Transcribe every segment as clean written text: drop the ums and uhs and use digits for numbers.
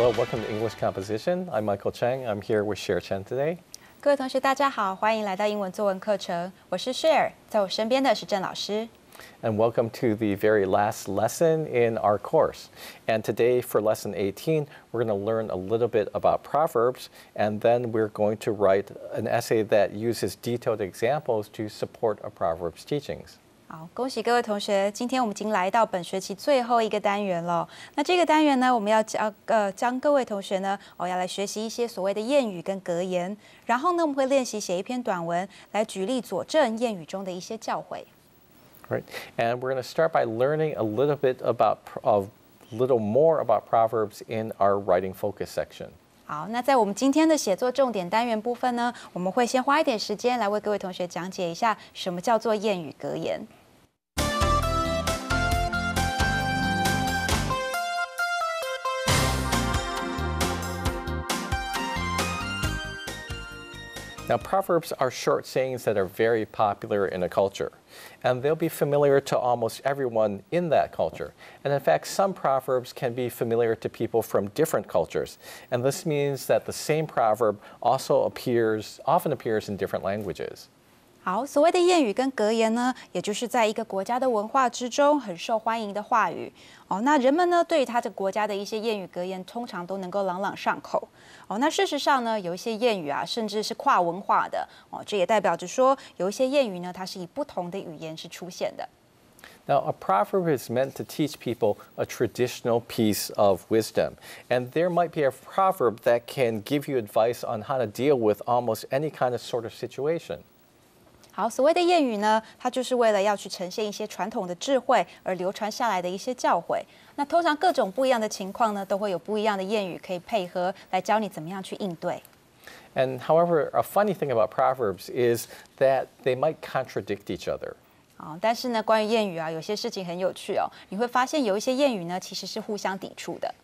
Hello, welcome to English Composition. I'm Michael Cheng. I'm here with Cher Chen today. 各位同学，大家好，欢迎来到英文作文课程。我是 Cher， 在我身边的是郑老师。And welcome to the very last lesson in our course. And today for lesson 18, we're going to learn a little bit about proverbs, and then we're going to write an essay that uses detailed examples to support a proverbs teachings. 好，恭喜各位同学！今天我们已经来到本学期最后一个单元了。那这个单元呢，我们要将各位同学呢，要来学习一些所谓的谚语跟格言。然后呢，我们会练习写一篇短文来举例佐证谚语中的一些教诲。Right, and we're going to start by learning a little more about proverbs in our writing focus section. 好，那在我们今天的写作重点单元部分呢，我们会先花一点时间来为各位同学讲解一下什么叫做谚语格言。Now, proverbs are short sayings that are very popular in a culture, and they'll be familiar to almost everyone in that culture. And in fact, some proverbs can be familiar to people from different cultures, and this means that the same proverb also often appears in different languages. 好，所谓的谚语跟格言呢，也就是在一个国家的文化之中很受欢迎的话语。那人们呢，对于他这国家的一些谚语格言，通常都能够朗朗上口。那事实上呢，有一些谚语啊，甚至是跨文化的。这也代表着说，有一些谚语呢，它是以不同的语言是出现的。Now, a proverb is meant to teach people a traditional piece of wisdom. And there might be a proverb that can give you advice on how to deal with almost any kind of sort of situation. 好，所谓的谚语呢，它就是为了要去呈现一些传统的智慧而流传下来的一些教诲。那通常各种不一样的情况呢，都会有不一样的谚语可以配合来教你怎么样去应对。And however, a funny thing about proverbs is that they might contradict each other. 但是呢，关于谚语啊，有些事情很有趣哦。你会发现有一些谚语呢，其实是互相抵触的。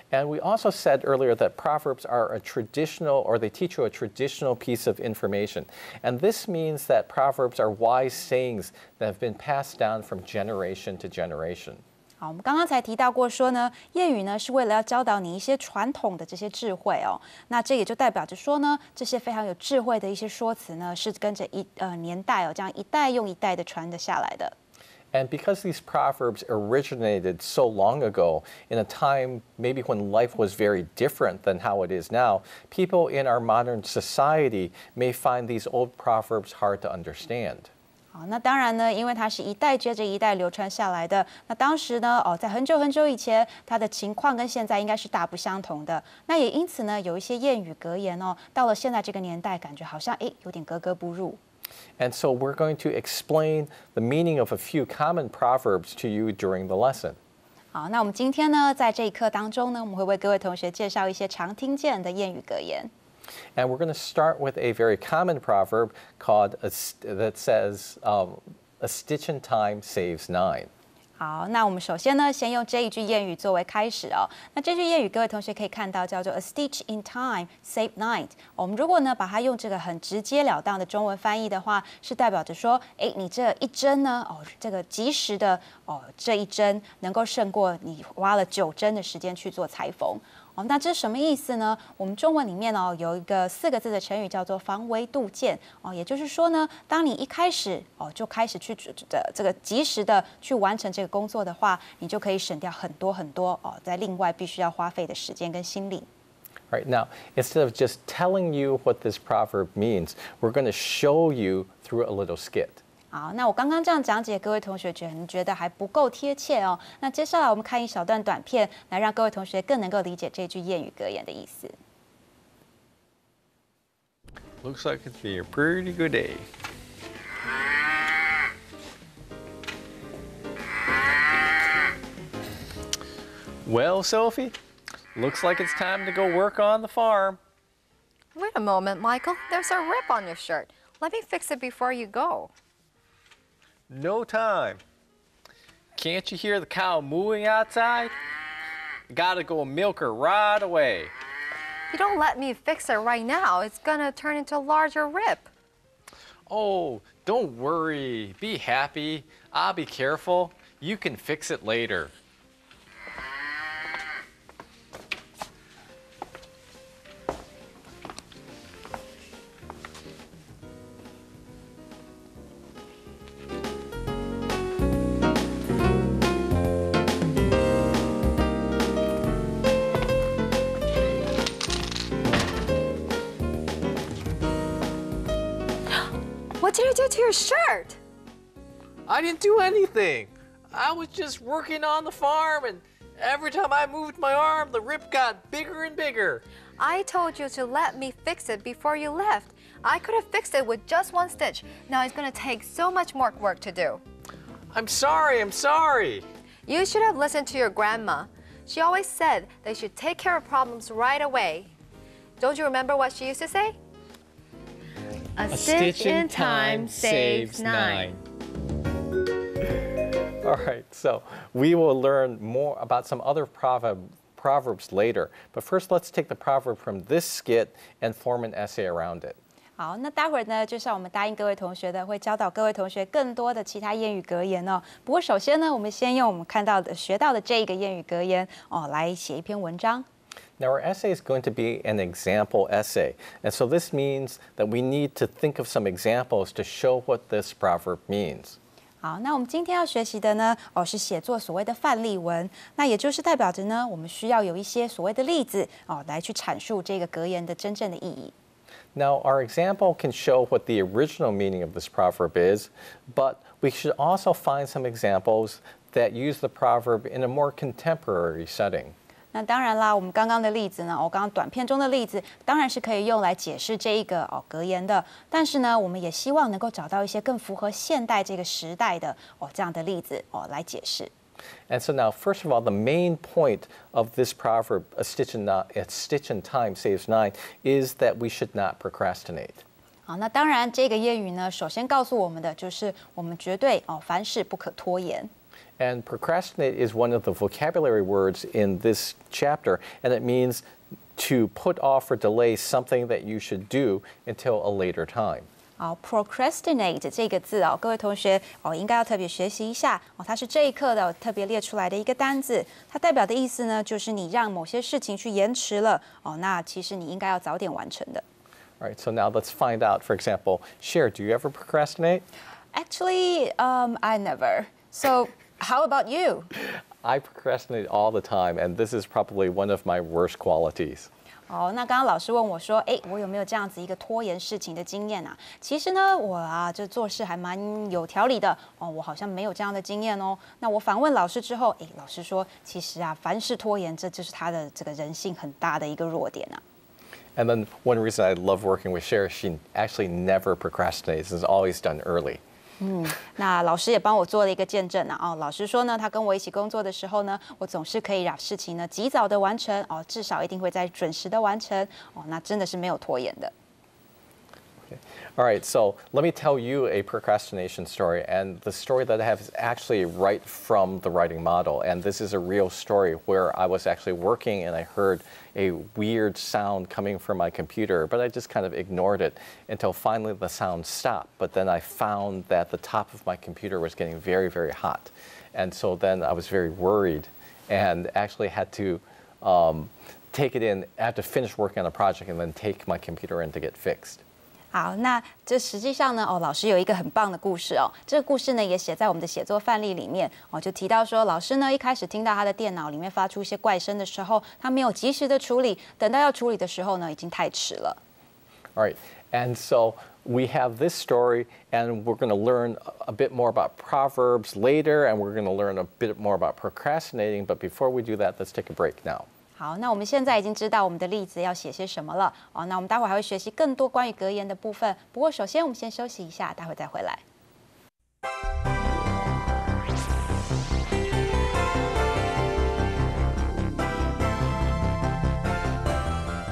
And we also said earlier that proverbs are a traditional, or they teach you a traditional piece of information. And this means that proverbs are wise sayings that have been passed down from generation to generation. 好，我们刚刚才提到过说呢，谚语呢是为了要教导你一些传统的这些智慧哦。那这也就代表着说呢，这些非常有智慧的一些说辞呢，是跟着年代这样一代又一代的传得下来的。And because these proverbs originated so long ago, in a time maybe when life was very different than how it is now, people in our modern society may find these old proverbs hard to understand. 好，那当然呢，因为它是一代接着一代流传下来的。那当时呢，在很久很久以前，它的情况跟现在应该是大不相同的。那也因此呢，有一些谚语格言到了现在这个年代，感觉好像有点格格不入。And so we're going to explain the meaning of a few common proverbs to you during the lesson. 好，那我们今天呢，在这一课当中呢，我们会为各位同学介绍一些常听见的谚语格言。And we're going to start with a very common proverb that says, "A stitch in time saves nine." 好，那我们首先呢，先用这一句谚语作为开始哦。那这句谚语，各位同学可以看到，叫做 "A stitch in time save nine"。我们如果呢，把它用这个很直截了当的中文翻译的话，是代表着说，你这一针呢，这个及时的这一针能够胜过你花了9针的时间去做裁缝。那这是什么意思呢？我们中文里面有一个4个字的成语叫做防微杜渐也就是说呢，当你一开始就开始去这个及时的去完成这个工作的话，你就可以省掉很多很多在另外必须要花费的时间跟心力。Right, now, instead of just telling you what this proverb means, we're going to show you through a little skit. 好，那我刚刚这样讲解，各位同学觉得还不够贴切哦。那接下来我们看一小段短片，来让各位同学更能够理解这句谚语格言的意思。Looks like it's be a pretty good day. Well, Sophie, looks like it's time to go work on the farm. Wait a moment, Michael. There's a rip on your shirt. Let me fix it before you go. No time. Can't you hear the cow mooing outside? Gotta go milk her right away. If you don't let me fix it right now, it's gonna turn into a larger rip. Oh, don't worry. Be happy. I'll be careful. You can fix it later. What did you do to your shirt? I didn't do anything. I was just working on the farm, and every time I moved my arm, the rip got bigger and bigger. I told you to let me fix it before you left. I could have fixed it with just one stitch. Now it's going to take so much more work to do. I'm sorry, I'm sorry. You should have listened to your grandma. She always said that you should take care of problems right away. Don't you remember what she used to say? A stitch in time saves nine. All right, so we will learn more about some other proverbs later. But first, let's take the proverb from this skit and form an essay around it. 好，那待会儿呢，就像我们答应各位同学的，会教导各位同学更多的其他谚语格言哦。不过首先呢，我们先用我们看到的、学到的这一个谚语格言哦，来写一篇文章。Now, our essay is going to be an example essay. And so this means that we need to think of some examples to show what this proverb means. 好，那我们今天要学习的呢，是写作所谓的范例文。那也就是代表着呢，我们需要有一些所谓的例子来去阐述这个格言的真正的意义。Now, our example can show what the original meaning of this proverb is, but we should also find some examples that use the proverb in a more contemporary setting. 那当然啦，我们刚刚的例子呢，刚刚短片中的例子，当然是可以用来解释这一个格言的。但是呢，我们也希望能够找到一些更符合现代这个时代的这样的例子来解释。And so now, first of all, the main point of this proverb, a stitch in time saves nine, is that we should not procrastinate. 好，那当然这个谚语呢，首先告诉我们的就是我们绝对凡事不可拖延。And procrastinate is one of the vocabulary words in this chapter, and it means to put off or delay something that you should do until a later time. 好 ，procrastinate 这个字各位同学应该要特别学习一下它是这一课的特别列出来的一个单字，它代表的意思呢，就是你让某些事情去延迟了那其实你应该要早点完成的。All right, so now let's find out. For example, Cher, do you ever procrastinate? Actually, I never. So, how about you? I procrastinate all the time, and this is probably one of my worst qualities. 好，那刚刚老师问我说，我有没有这样子一个拖延事情的经验啊？其实呢，我这做事还蛮有条理的我好像没有这样的经验哦。那我反问老师之后，老师说，其实凡事拖延，这就是他的这个人性很大的一个弱点啊。And then one reason I love working with Cher, she actually never procrastinates. It's always done early. 那老师也帮我做了一个见证老师说呢，他跟我一起工作的时候呢，我总是可以把事情呢及早的完成至少一定会在准时的完成那真的是没有拖延的。Okay. All right, so let me tell you a procrastination story, and the story that I have is actually right from the writing model, and this is a real story where I was actually working and I heard a weird sound coming from my computer, but I just kind of ignored it until finally the sound stopped. But then I found that the top of my computer was getting very, very hot, and so then I was very worried and actually had to take it in. I had to finish working on the project and then take my computer in to get fixed. 好，那这实际上呢，老师有一个很棒的故事这个故事呢也写在我们的写作范例里面就提到说，老师呢一开始听到他的电脑里面发出一些怪声的时候，他没有及时的处理，等到要处理的时候呢，已经太迟了。All right, and so we have this story, and we're going to learn a bit more about proverbs later, and we're going to learn a bit more about procrastinating. But before we do that, let's take a break now. 好，那我们现在已经知道我们的例子要写些什么了那我们待会儿还会学习更多关于格言的部分。不过首先我们先休息一下，待会再回来。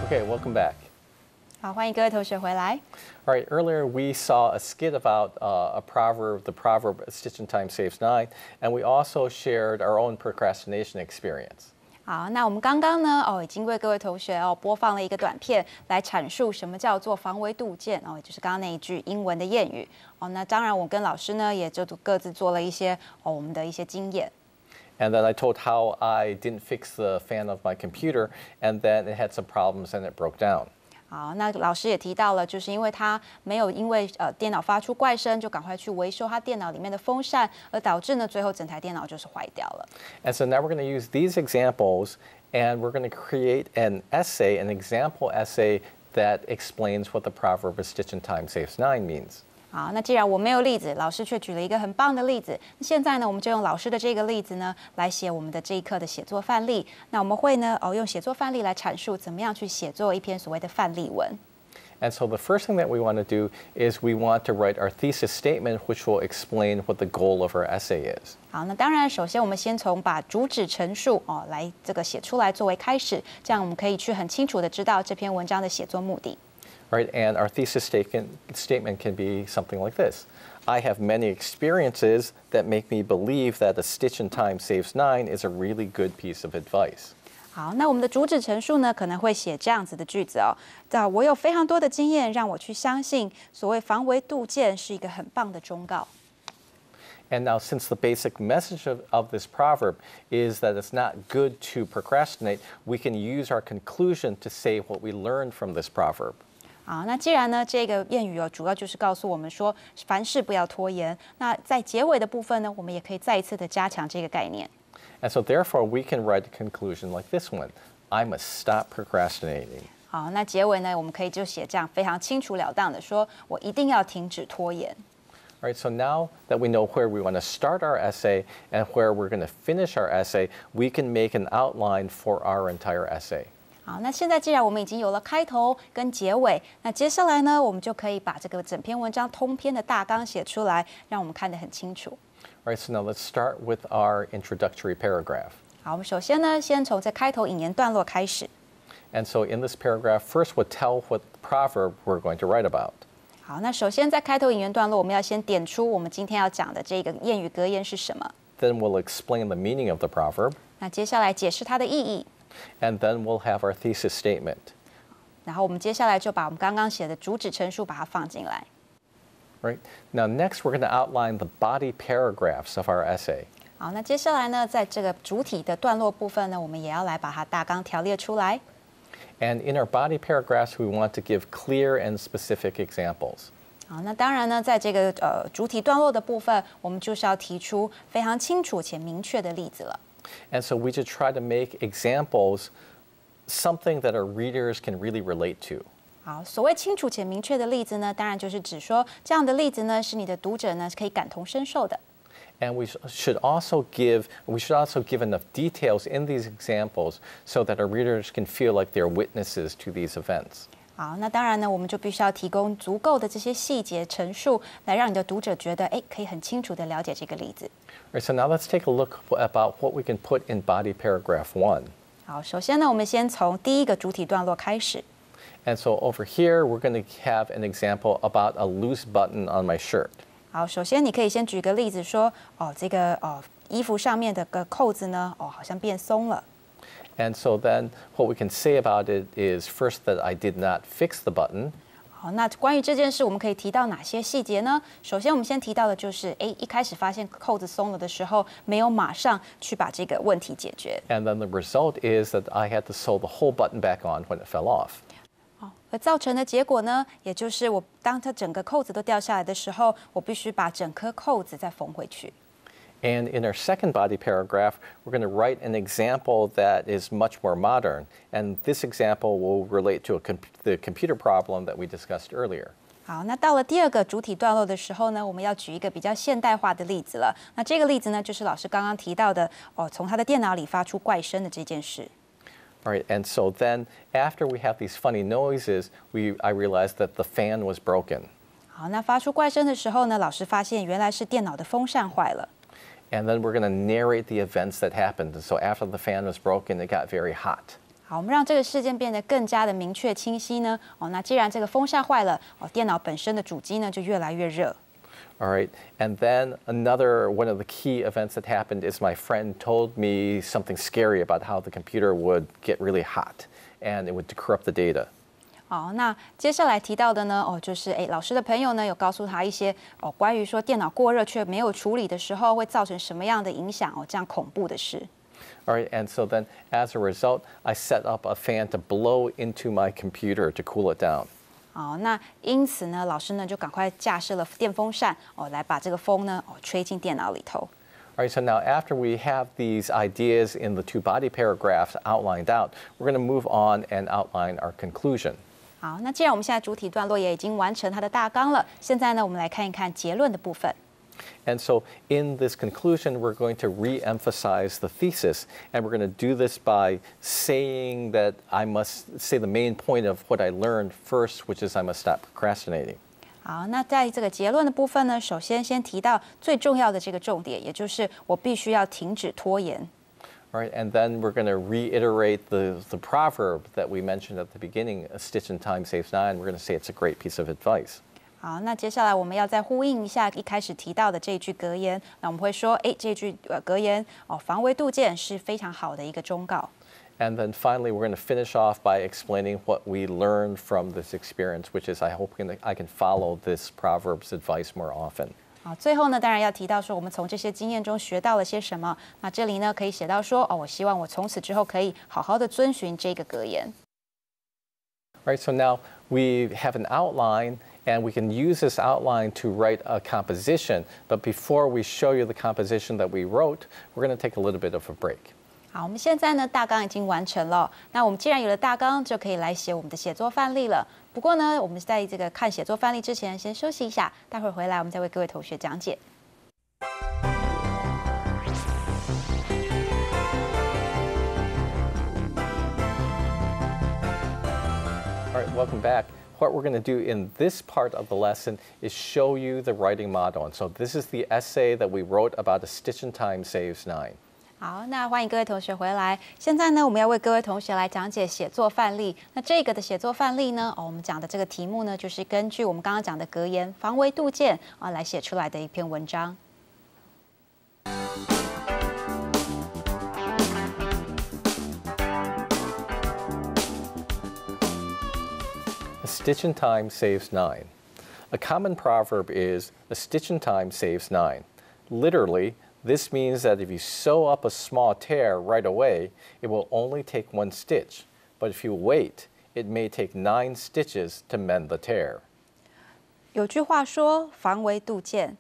Okay, welcome back. 好，欢迎各位同学回来。All right, earlier we saw a skit about a proverb, the proverb, "A stitch in time saves nine," and we also shared our own procrastination experience. 好，那我们刚刚呢，已经为各位同学播放了一个短片，来阐述什么叫做防微杜渐也就是刚刚那一句英文的谚语那当然，我跟老师呢也就各自做了一些我们的一些经验。And then I told how I didn't fix the fan of my computer, and then it had some problems and it broke down. 好，那老师也提到了，就是因为他没有因为电脑发出怪声，就赶快去维修他电脑里面的风扇，而导致呢最后整台电脑就是坏掉了。And so now we're going to use these examples, and we're going to create an example essay that explains what the proverb "A stitch in time saves nine" means. 好，那既然我没有例子，老师却举了一个很棒的例子。现在呢，我们就用老师的这个例子呢，来写我们的这一课的写作范例。那我们会呢，用写作范例来阐述怎么样去写作一篇所谓的范例文。And so the first thing that we want to do is we want to write our thesis statement, which will explain what the goal of our essay is. 好，那当然，首先我们先从把主旨陈述来这个写出来作为开始，这样我们可以去很清楚的知道这篇文章的写作目的。Right, and our thesis statement can be something like this. I have many experiences that make me believe that a stitch in time saves 9 is a really good piece of advice. 好，那我们的主旨陈述呢，可能会写这样子的句子哦。我有非常多的经验，让我去相信所谓防微杜渐是一个很棒的忠告。And now, since the basic message of this proverb is that it's not good to procrastinate, we can use our conclusion to say what we learned from this proverb. 好，那既然呢，这个谚语主要就是告诉我们说，凡事不要拖延。那在结尾的部分呢，我们也可以再一次的加强这个概念。And so, therefore, we can write a conclusion like this one: I must stop procrastinating. 好，那结尾呢，我们可以就写这样非常清楚了当的说，我一定要停止拖延。All right, so now that we know where we want to start our essay and where we're going to finish our essay, we can make an outline for our entire essay. 好，那现在既然我们已经有了开头跟结尾，那接下来呢，我们就可以把这个整篇文章通篇的大纲写出来，让我们看得很清楚。All right, so now let's start with our introductory paragraph. 好，我们首先呢，先从这开头引言段落开始。And so in this paragraph, first we'll tell what proverb we're going to write about. 好，那首先在开头引言段落，我们要先点出我们今天要讲的这个谚语格言是什么。Then we'll explain the meaning of the proverb. 那接下来解释它的意义。And then we'll have our thesis statement. 然后我们接下来就把我们刚刚写的主旨陈述把它放进来。Right? Now next we're going to outline the body paragraphs of our essay. 好，那接下来呢，在这个主体的段落部分呢，我们也要来把它大纲条列出来。And in our body paragraphs, we want to give clear and specific examples. 好，那当然呢，在这个主体段落的部分，我们就是要提出非常清楚且明确的例子了。And so we just try to make examples something that our readers can really relate to. 好，所谓清楚且明确的例子呢，当然就是指说这样的例子呢，是你的读者呢可以感同身受的。And we should also give enough details in these examples so that our readers can feel like they're witnesses to these events. 好，那当然呢，我们就必须要提供足够的这些细节陈述，来让你的读者觉得，可以很清楚的了解这个例子。Right, so now let's take a look about what we can put in body paragraph 1. 好，首先呢，我们先从第一个主体段落开始。And so over here, we're going to have an example about a loose button on my shirt. 好，首先你可以先举个例子说，这个衣服上面的个扣子呢，好像变松了。And so then what we can say about it is first that I did not fix the button. 好，那关于这件事，我们可以提到哪些细节呢？首先，我们先提到的就是，一开始发现扣子松了的时候，没有马上去把这个问题解决。And then the result is that I had to sew the whole button back on when it fell off. 而造成的结果呢，也就是当它整个扣子都掉下来的时候，我必须把整颗扣子再缝回去。And in our second body paragraph, we're going to write an example that is much more modern. And this example will relate to the computer problem that we discussed earlier. 好，那到了第二个主体段落的时候呢，我们要举一个比较现代化的例子了。那这个例子呢，就是老师刚刚提到的，从他的电脑里发出怪声的这件事。All right, and so then after we have these funny noises, I realized that the fan was broken. 好，那发出怪声的时候呢，老师发现原来是电脑的风扇坏了。And then we're going to narrate the events that happened. And so after the fan was broken, it got very hot. 好，我们让这个事件变得更加的明确清晰呢。那既然这个风扇坏了，电脑本身的主机呢就越来越热。All right, and then another one of the key events that happened is my friend told me something scary about how the computer would get really hot and it would corrupt the data. 好，那接下来提到的呢，就是老师的朋友呢有告诉他一些关于说电脑过热却没有处理的时候会造成什么样的影响这样恐怖的事。All right, and so then as a result, I set up a fan to blow into my computer to cool it down. 好，那因此呢，老师呢就赶快架设了电风扇来把这个风呢吹进电脑里头。All right, so now after we have these ideas in the two body paragraphs outlined out, we're going to move on and outline our conclusion. 好，那既然我们现在主体段落也已经完成它的大纲了，现在呢，我们来看一看结论的部分。And so in this conclusion, we're going to re-emphasize the thesis, and we're going to do this by saying that I must say the main point of what I learned first, which is I must stop procrastinating. 好，那在这个结论的部分呢，首先先提到最重要的这个重点，也就是我必须要停止拖延。All right, and then we're going to reiterate the proverb that we mentioned at the beginning, a stitch in time saves nine. We're going to say it's a great piece of advice. 好，那接下来我们要再呼应一下一开始提到的这一句格言。那我们会说，这句格言防微杜渐是非常好的一个忠告。And then finally, we're going to finish off by explaining what we learned from this experience, which is I hope I can follow this proverb's advice more often. 好，最后呢，当然要提到说，我们从这些经验中学到了些什么。那这里呢，可以写到说，我希望我从此之后可以好好的遵循这个格言。Right, so now we have an outline, and we can use this outline to write a composition. But before we show you the composition that we wrote, we're going to take a little bit of a break. 好，我们现在呢，大纲已经完成了。那我们既然有了大纲，就可以来写我们的写作范例了。不过呢，我们在这个看写作范例之前，先休息一下，待会儿回来我们再为各位同学讲解。All right, welcome back. What we're going to do in this part of the lesson is show you the writing model. And so this is the essay that we wrote about a stitch in time saves nine. 好，那欢迎各位同学回来。现在呢，我们要为各位同学来讲解写作范例。那这个的写作范例呢，我们讲的这个题目呢，就是根据我们刚刚讲的格言“防微杜渐”来写出来的一篇文章。A stitch in time saves nine. A common proverb is, a stitch in time saves nine. Literally, this means that if you sew up a small tear right away, it will only take one stitch. But if you wait, it may take 9 stitches to mend the tear. 有句话说“防微杜渐”，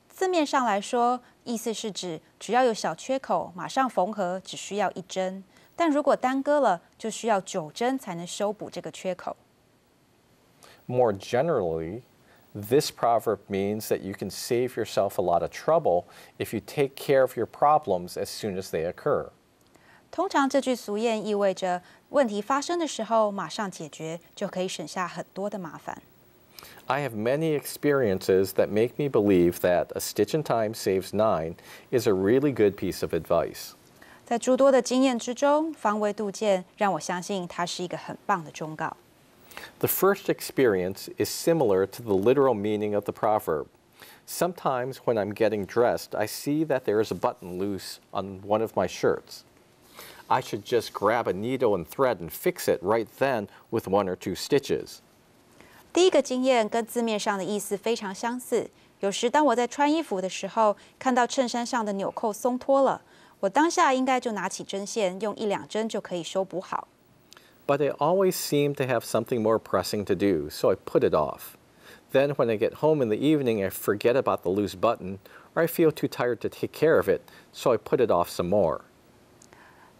字面上来说，意思是指只要有小缺口，马上缝合只需要1针；但如果耽搁了，就需要9针才能修补这个缺口。More generally, this proverb means that you can save yourself a lot of trouble if you take care of your problems as soon as they occur. 通常这句俗谚意味着问题发生的时候马上解决，就可以省下很多的麻烦。I have many experiences that make me believe that a stitch in time saves nine is a really good piece of advice. 在诸多的经验之中，防微杜渐让我相信它是一个很棒的忠告。The first experience is similar to the literal meaning of the proverb. Sometimes when I'm getting dressed, I see that there is a button loose on one of my shirts. I should just grab a needle and thread and fix it right then with 1 or 2 stitches. 第一个经验跟字面上的意思非常相似。有时当我在穿衣服的时候，看到衬衫上的纽扣松脱了，我当下应该就拿起针线，用1、2针就可以修补好。But I always seem to have something more pressing to do, so I put it off. Then when I get home in the evening, I forget about the loose button, or I feel too tired to take care of it, so I put it off some more.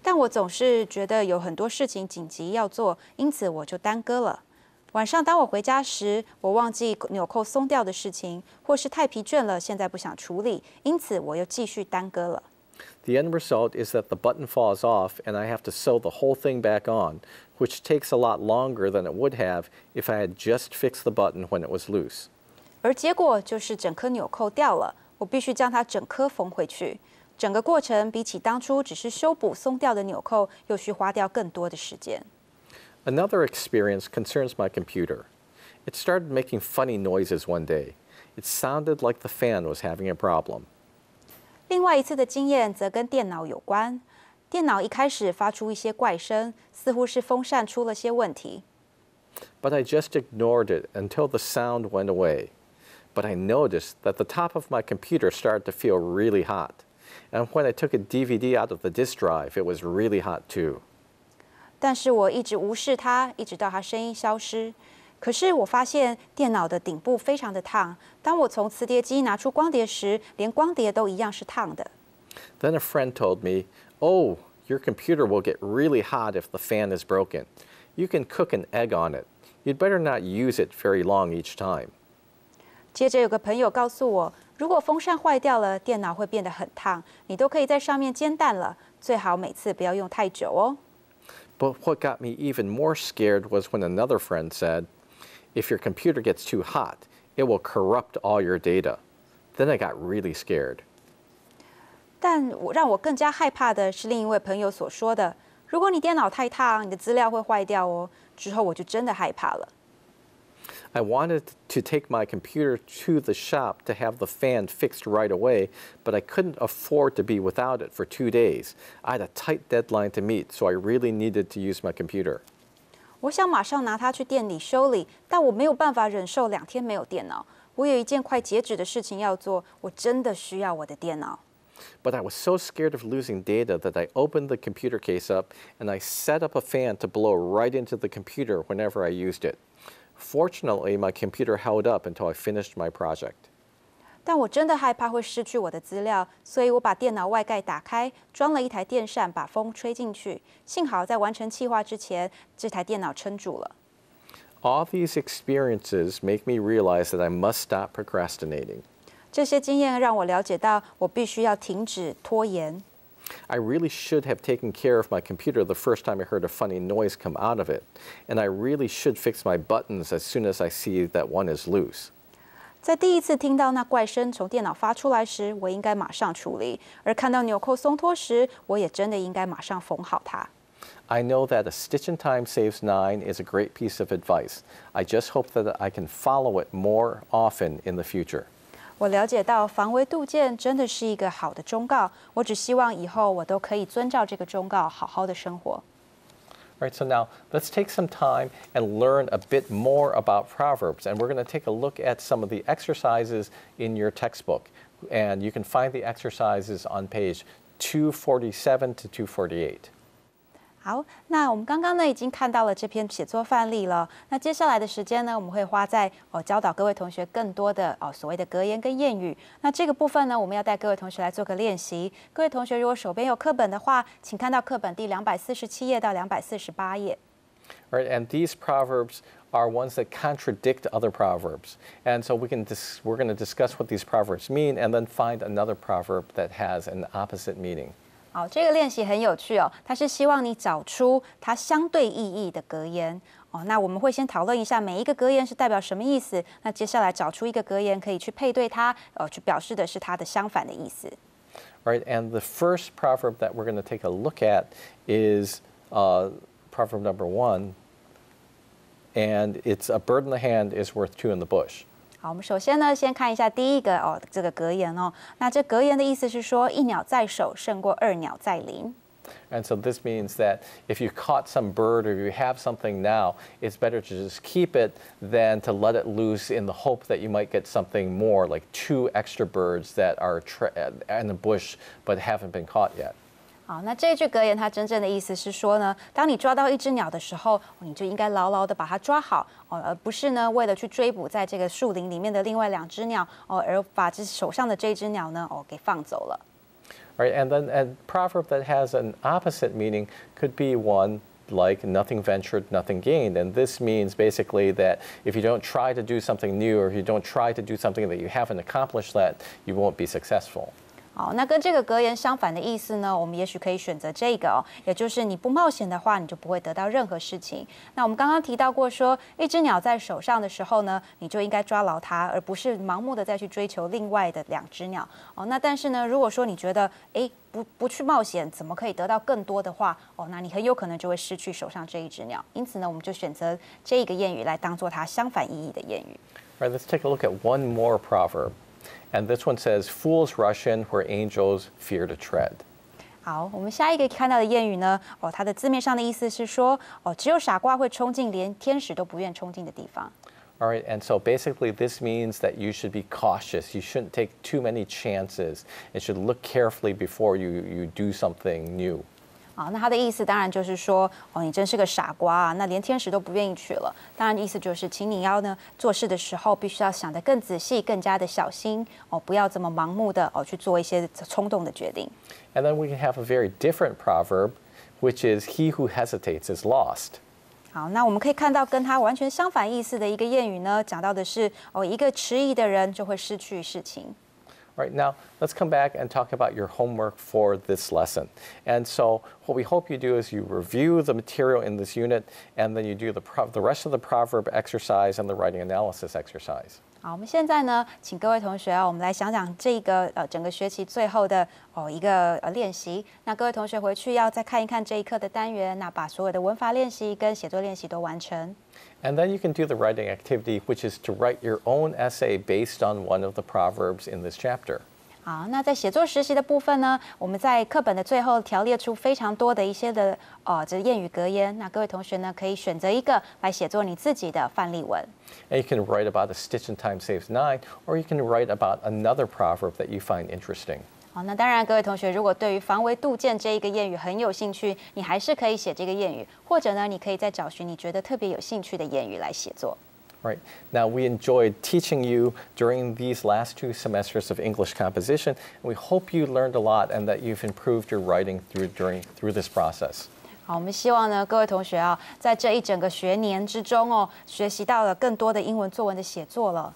但我总是觉得有很多事情紧急要做，因此我就耽搁了。晚上当我回家时，我忘记纽扣松掉的事情，或是太疲倦了，现在不想处理，因此我又继续耽搁了。The end result is that the button falls off and I have to sew the whole thing back on, which takes a lot longer than it would have if I had just fixed the button when it was loose. 而结果就是整颗纽扣掉了，我必须将它整颗缝回去。整个过程比起当初只是修补松掉的纽扣，又需花掉更多的时间。Another experience concerns my computer. It started making funny noises one day. It sounded like the fan was having a problem. 另外一次的经验则跟电脑有关。电脑一开始发出一些怪声，似乎是风扇出了些问题。But I just ignored it until the sound went away. But I noticed that the top of my computer started to feel really hot. And when I took a DVD out of the disk drive, it was really hot too. 但是我一直无视它，一直到它声音消失。可是我发现电脑的顶部非常的烫，当我从磁碟机拿出光碟时，连光碟都一样是烫的。Then a friend told me, "Oh, your computer will get really hot if the fan is broken. You can cook an egg on it. you'd better not use it very long each time. 接着有个朋友告诉我，如果风扇坏掉了，电脑会变得很烫，你都可以在上面煎蛋了，最好每次不要用太久哦。But what got me even more scared was when another friend said, if your computer gets too hot, it will corrupt all your data. Then I got really scared. 但让我更加害怕的是另一位朋友所说的，如果你电脑太烫，你的资料会坏掉哦。之后我就真的害怕了。I wanted to take my computer to the shop to have the fan fixed right away, but I couldn't afford to be without it for 2 days. I had a tight deadline to meet, so I really needed to use my computer. 我想马上拿它去店里修理，但我没有办法忍受2天没有电脑。我有一件快截止的事情要做，我真的需要我的电脑。But I was so scared of losing data that I opened the computer case up and I set up a fan to blow right into the computer whenever I used it. Fortunately, my computer held up until I finished my project. 但我真的害怕会失去我的资料，所以我把电脑外盖打开，装了一台电扇，把风吹进去。幸好在完成企划之前，这台电脑撑住了。All these experiences make me realize that I must stop procrastinating. 这些经验让我了解到，我必须要停止拖延。I really should have taken care of my computer the first time I heard a funny noise come out of it, and I really should fix my buttons as soon as I see that one is loose. 在第一次听到那怪声从电脑发出来时，我应该马上处理；而看到纽扣松脱时，我也真的应该马上缝好它。I know that a stitch in time saves 9 is a great piece of advice. I just hope that I can follow it more often in the future. 我了解到防微杜渐真的是一个好的忠告，我只希望以后我都可以遵照这个忠告，好好的生活。All right, so now let's take some time and learn a bit more about Proverbs. And we're going to take a look at some of the exercises in your textbook. And you can find the exercises on page 247 to 248. 好，那我们刚刚呢已经看到了这篇写作范例了。那接下来的时间呢，我们会花在教导各位同学更多的所谓的格言跟谚语。那这个部分呢，我们要带各位同学来做个练习。各位同学如果手边有课本的话，请看到课本第247页到248页。All right, and these proverbs are ones that contradict other proverbs. And so we're going to discuss what these proverbs mean and then find another proverb that has an opposite meaning. 好，这个练习很有趣哦，它是希望你找出它相对意义的格言哦。那我们会先讨论一下每一个格言是代表什么意思，那接下来找出一个格言可以去配对它，去表示的是它的相反的意思。Right, and the first proverb that we're going to take a look at is proverb number 1, and it's a bird in the hand is worth 2 in the bush. 好，我们首先呢，先看一下第一个这个格言哦。那这格言的意思是说，一鸟在手胜过2鸟在林。And so this means that if you caught some bird or you have something now, it's better to just keep it than to let it loose in the hope that you might get something more, like 2 extra birds that are in the bush but haven't been caught yet. 好，那这句格言它真正的意思是说呢，当你抓到一只鸟的时候，你就应该牢牢的把它抓好而不是呢为了去追捕在这个树林里面的另外2只鸟而把这手上的这只鸟呢给放走了。Right, and then a proverb that has an opposite meaning could be one like nothing ventured, nothing gained. And this means basically that if you don't try to do something new or if you don't try to do something that you haven't accomplished, that you won't be successful. 好，那跟这个格言相反的意思呢，我们也许可以选择这个也就是你不冒险的话，你就不会得到任何事情。那我们刚刚提到过说，一只鸟在手上的时候呢，你就应该抓牢它，而不是盲目的再去追求另外的2只鸟。那但是呢，如果说你觉得不去冒险，怎么可以得到更多的话，那你很有可能就会失去手上这一只鸟。因此呢，我们就选择这一个谚语来当做它相反意义的谚语。All right, let's take a look at one more proverb. And this one says, fools rush in where angels fear to tread. 好，我们下一个看到的谚语呢，它的字面上的意思是说，只有傻瓜会冲进连天使都不愿冲进的地方。All right, and so basically this means that you should be cautious. You shouldn't take too many chances. You should look carefully before you do something new. 好，那他的意思当然就是说，你真是个傻瓜啊！那连天使都不愿意去了。当然，意思就是，请你要呢做事的时候，必须要想得更仔细，更加的小心不要这么盲目的去做一些冲动的决定。And then we can have a very different proverb, which is, "He who hesitates is lost." 好，那我们可以看到跟它完全相反意思的一个谚语呢，讲到的是一个迟疑的人就会失去事情。Right, now, let's come back and talk about your homework for this lesson. And so what we hope you do is you review the material in this unit, and then you do the rest of the proverb exercise and the writing analysis exercise. 好，我们现在呢，请各位同学我们来想想这个整个学期最后的一个练习。那各位同学回去要再看一看这一课的单元，那把所有的文法练习跟写作练习都完成。And then you can do the writing activity, which is to write your own essay based on one of the proverbs in this chapter. 好，那在写作实习的部分呢，我们在课本的最后条列出非常多的一些的这谚语格言。那各位同学呢，可以选择一个来写作你自己的范例文。And you can write about a stitch in time saves 9, or you can write about another proverb that you find interesting. 好，那当然，各位同学如果对于防微杜渐这一个谚语很有兴趣，你还是可以写这个谚语，或者呢，你可以再找寻你觉得特别有兴趣的谚语来写作。Right. Now, we enjoyed teaching you during these last 2 semesters of English composition, and we hope you learned a lot and that you've improved your writing through this process. 好，我们希望呢，各位同学在这一整个学年之中学习到了更多的英文作文的写作了。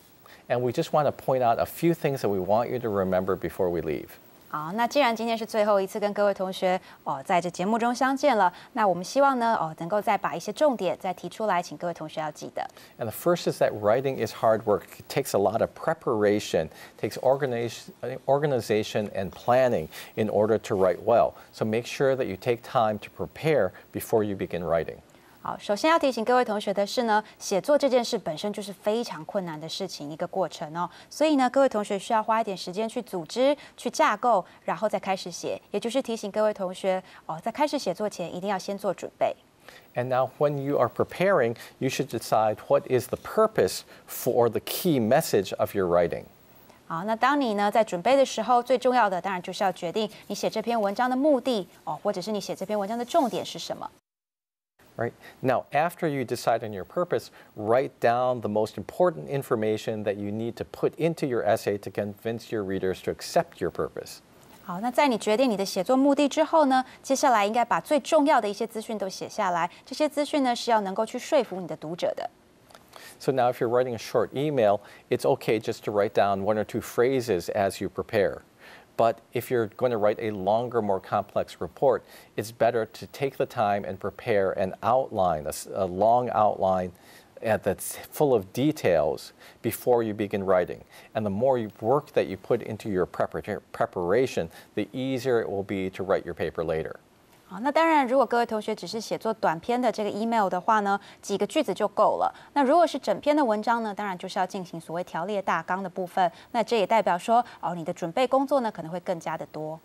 And we just want to point out a few things that we want you to remember before we leave. 好，那既然今天是最后一次跟各位同学在这节目中相见了，那我们希望呢能够再把一些重点再提出来，请各位同学要记得。And the first is that writing is hard work. It takes a lot of preparation, takes organization and planning in order to write well. So make sure that you take time to prepare before you begin writing. 好，首先要提醒各位同学的是呢，写作这件事本身就是非常困难的事情，一个过程所以呢，各位同学需要花一点时间去组织、去架构，然后再开始写。也就是提醒各位同学在开始写作前一定要先做准备。And now, when you are preparing, you should decide what is the purpose for the key message of your writing. 好，那当你呢在准备的时候，最重要的当然就是要决定你写这篇文章的目的或者是你写这篇文章的重点是什么。Right? Now, after you decide on your purpose, write down the most important information that you need to put into your essay to convince your readers to accept your purpose. 好，那在你决定你的写作目的之后呢，接下来应该把最重要的一些资讯都写下来。这些资讯呢是要能够去说服你的读者的。So now, if you're writing a short email, it's okay just to write down 1 or 2 phrases as you prepare. But if you're going to write a longer, more complex report, it's better to take the time and prepare an outline, a long outline that's full of details before you begin writing. And the more work that you put into your preparation, the easier it will be to write your paper later. 好，那当然，如果各位同学只是写作短篇的这个 email 的话呢，几个句子就够了。那如果是整篇的文章呢，当然就是要进行所谓条列大纲的部分。那这也代表说，你的准备工作呢可能会更加的多。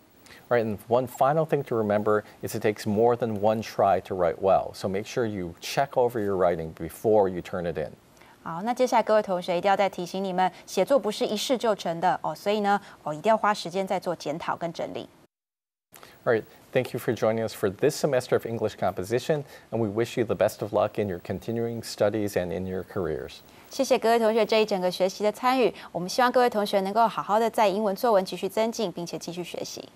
Right, and one final thing to remember is it takes more than 1 try to write well. So make sure you check over your writing before you turn it in. 好，那接下来各位同学一定要再提醒你们，写作不是一试就成的所以呢，一定要花时间再做检讨跟整理。All right, thank you for joining us for this semester of English composition, and we wish you the best of luck in your continuing studies and in your careers. 谢谢各位同学这一整个学习的参与，我们希望各位同学能够好好的在英文作文继续增进，并且继续学习。